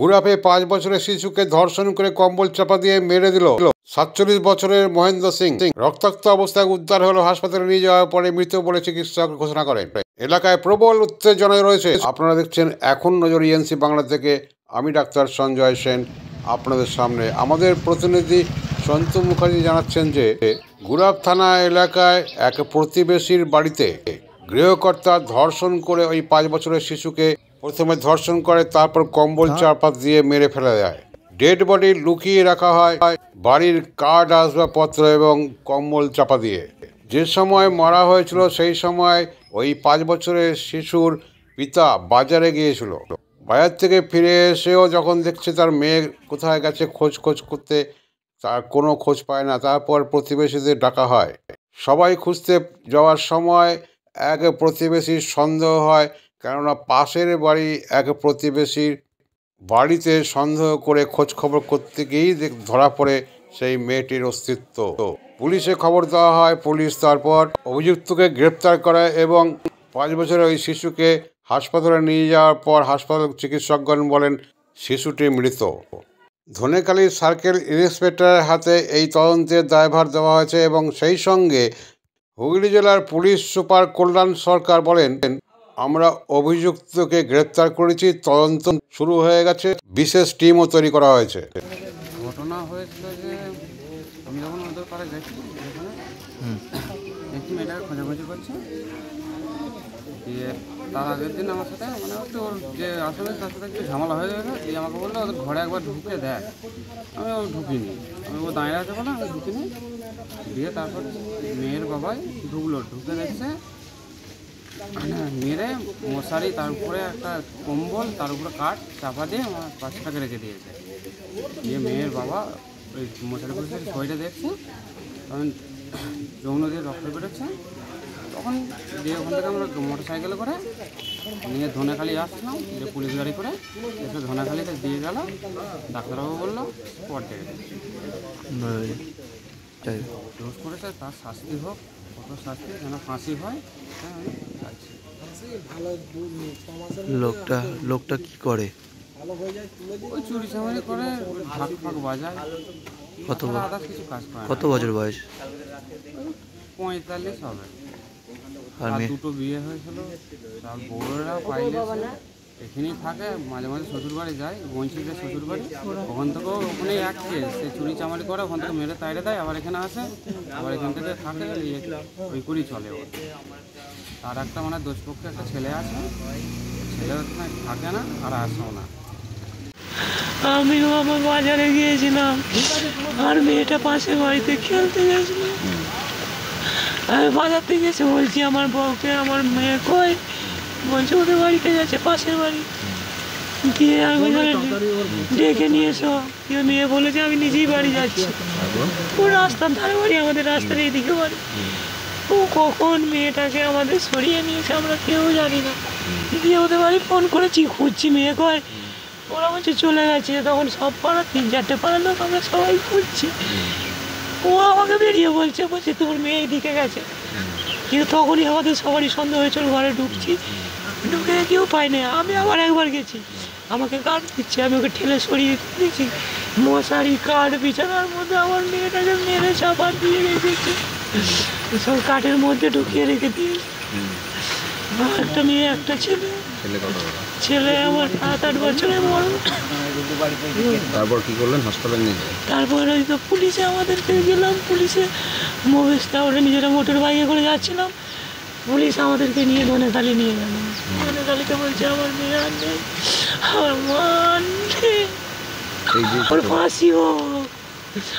ঘুরাপে 5 বছরের শিশুকে ধর্ষণ করে কম্বল চাপা দিয়ে মেরে দিল 47 বছরের মহেন্দ্র সিং। রক্তাক্ত অবস্থায় উদ্ধার হলো, হাসপাতালে নিয়ে যাওয়ার পরে মৃত বলে চিকিৎসক ঘোষণা করেন। এলাকায় প্রবল উত্তেজনায় রয়েছে। আপনারা দেখছেন এখন নজর ইএনসি বাংলা থেকে। আমি ডাক্তার সঞ্জয় সেন আপনাদের সামনে। আমাদের প্রতিনিধি সন্তু মুখার্জি জানাচ্ছেন যে ঘুরাপ থানা এলাকায় এক প্রতিবেশীর বাড়িতে গৃহকর্তা ধর্ষণ করে ওই 5 বছরের শিশুকে প্রথমে ধর্ষণ করে, তারপর কম্বল চাপা দিয়ে মেরে ফেলা যায়। ডেড বডি লুকিয়ে রাখা হয় বাড়ির কাঠ আসবাবপত্র এবং কম্বল চাপা দিয়ে। যে সময় মারা হয়েছিল সেই সময় ওই 5 বছরের শিশুর পিতা বাজারে গিয়েছিল। বাজার থেকে ফিরে এসেও যখন দেখছে তার মেয়ে কোথায় গেছে খোঁজ করতে, তার কোনো খোঁজ পায় না। তারপর প্রতিবেশীদের ডাকা হয়। সবাই খুঁজতে যাওয়ার সময় এক প্রতিবেশীর সন্দেহ হয়, কেননা পাশের বাড়ি এক প্রতিবেশীর বাড়িতে সন্দেহ করে খোঁজ খবর করতে গিয়েই ধরা পড়ে সেই মেয়েটির অস্তিত্ব। পুলিশে খবর দেওয়া হয়। পুলিশ তারপর অভিযুক্তকে গ্রেপ্তার করে এবং 5 বছরের ওই শিশুকে হাসপাতালে নিয়ে যাওয়ার পর হাসপাতাল চিকিৎসকগণ বলেন শিশুটি মৃত। ধনেখালি সার্কেল ইন্সপেক্টরের হাতে এই তদন্তের দায়ভার দেওয়া হয়েছে এবং সেই সঙ্গে হুগলি জেলার পুলিশ সুপার কল্যাণ সরকার বলেন, আমরা অভিযুক্তকে গ্রেপ্তার করেছি, তদন্ত শুরু হয়ে গেছে, বিশেষ টিমও তৈরি করা হয়েছে। ঘটনা হয়েছিল যে আমি যখন ওদের পাড়ে গেছি, যেখানে একটি মেয়েটাকে খোঁজাখুঁজি করছে, দিয়ে তার আগের দিন আমার সাথে মানে হচ্ছে ওর যে আসলে তার সাথে একটু ঝামেলা হয়ে গেছে। দিয়ে আমাকে বললো ওদের ঘরে একবার ঢুকে দেখ। আমি ঢুকিনি, আমি ও দাঁড়িয়ে আছে বলে আমি ঢুকিনি। দিয়ে তারপর মেয়ের বাবাই ঢুকে দেখছে মেরে মশারি, তার উপরে একটা কম্বল, তার উপরে কাঠ চাপা দিয়ে আমার বাচ্চাটাকে রেখে দিয়েছে। দিয়ে মেয়ের বাবা ওই মশারি বসে শরীরে দেখছে, তখন যৌন দিয়ে রক্ত বেরোচ্ছে। তখন দিয়ে ওখান থেকে আমরা মোটর সাইকেলে করে নিয়ে ধনেখালি আসছিলাম, যে পুলিশ গাড়ি করে এসে ধনেখালিতে দিয়ে গেল। ডাক্তারবাবু বললো স্পট ডেট দোষ করেছে, তার শাস্তি হোক, কত শাস্তি যেন ফাঁসি হয়। লোকটা কি করে? ওই চুরি চামারি করে, ঢাক ফাঁক বাজায়, আদার্স কিছু কাজ করে। কত বছর বয়স? 45 হবে। আর দুটো বিয়ে হয়েছিল। তার বউরা পাইলে এখানেই থাকে, মাঝে মাঝে শ্বশুরবাড়ি যায়, বঞ্চিতের শ্বশুরবাড়ি। ওখান থেকেও ওখানেই এক কেস, সে চুরি চামারি করে, ওখান থেকে মেরে তাইড়ে দেয়, আবার এখানে আসে, আবার এখান থেকে থাকে, ওই করেই চলে। ও তার একটা মানে দোষপক্ষে একটা ছেলে আছে, ছেলে থাকে না আর আসেও না। আমিও আমার বাজারে গিয়েছিলাম, আর মেয়েটা পাশের বাড়িতে খেলতে গেছিল। আমি বাজার থেকে এসে বলছি আমার বউকে, আমার মেয়ে কই? বলছে ওদের বাড়িতে গেছে, পাশের বাড়ি। দিয়ে আমি ডেকে নিয়ে এসো। মেয়ে বলেছে আমি নিজেই বাড়ি যাচ্ছি। ও রাস্তার ধারে বাড়ি, আমাদের রাস্তার এইদিকে বাড়ি। ও কখন মেয়েটাকে আমাদের সরিয়ে নিয়েছে আমরা কেউ জানি না। দিয়ে ওদের বাড়ি ফোন করেছি, খুঁজছি, মেয়ে কয়? ওরা বলছে চলে গেছে। তখন সব পাড়া 3-4টে পাড়ার লোক আমরা সবাই খুঁজছি। ও আমাকে বেরিয়ে বলছে তোর মেয়ে এইদিকে গেছে। কিন্তু তখনই আমাদের সবারই সন্দেহ হয়েছিল। ঘরে ঢুকে কেউ পাইনি। আমি আবার একবার গেছি, আমাকে কাঠ দিচ্ছে, আমি ওকে ঠেলে সরিয়ে দিয়েছি। মশারি কাঠ বিছানার মধ্যে আমার মেয়েটাকে মেরে চাপা দিয়ে রেখেছে, সব কাঠের মধ্যে ঢুকিয়ে রেখে দিয়েছে। একটা মেয়ে একটা ছেলে আমার 7-8 বছরের বড়। তারপর কি করলেন? হাসপাতালে নিয়ে যাবেন? তারপর ওই তো পুলিশে আমাদেরকে গেলাম, পুলিশে মোবিসটা ওটা নিজেরা মোটর বাইকে করে যাচ্ছিলাম, পুলিশ আমাদেরকে নিয়ে ধনেখালি নিয়ে গেল। ধনেখালিতে বলছে আমার মেয়ে আর নেই, আমার মা নেই, ওর ফাঁসি হোক,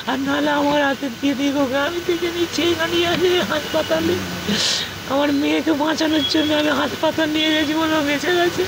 আর নাহলে আমার হাতে দিয়ে দিক ওকে। আমি দেখে নিচ্ছি এখানে আছে হাসপাতালে। আমার মেয়েকে বাঁচানোর জন্য আমি হাসপাতাল নিয়ে গেছি বলে বেঁচে গেছে।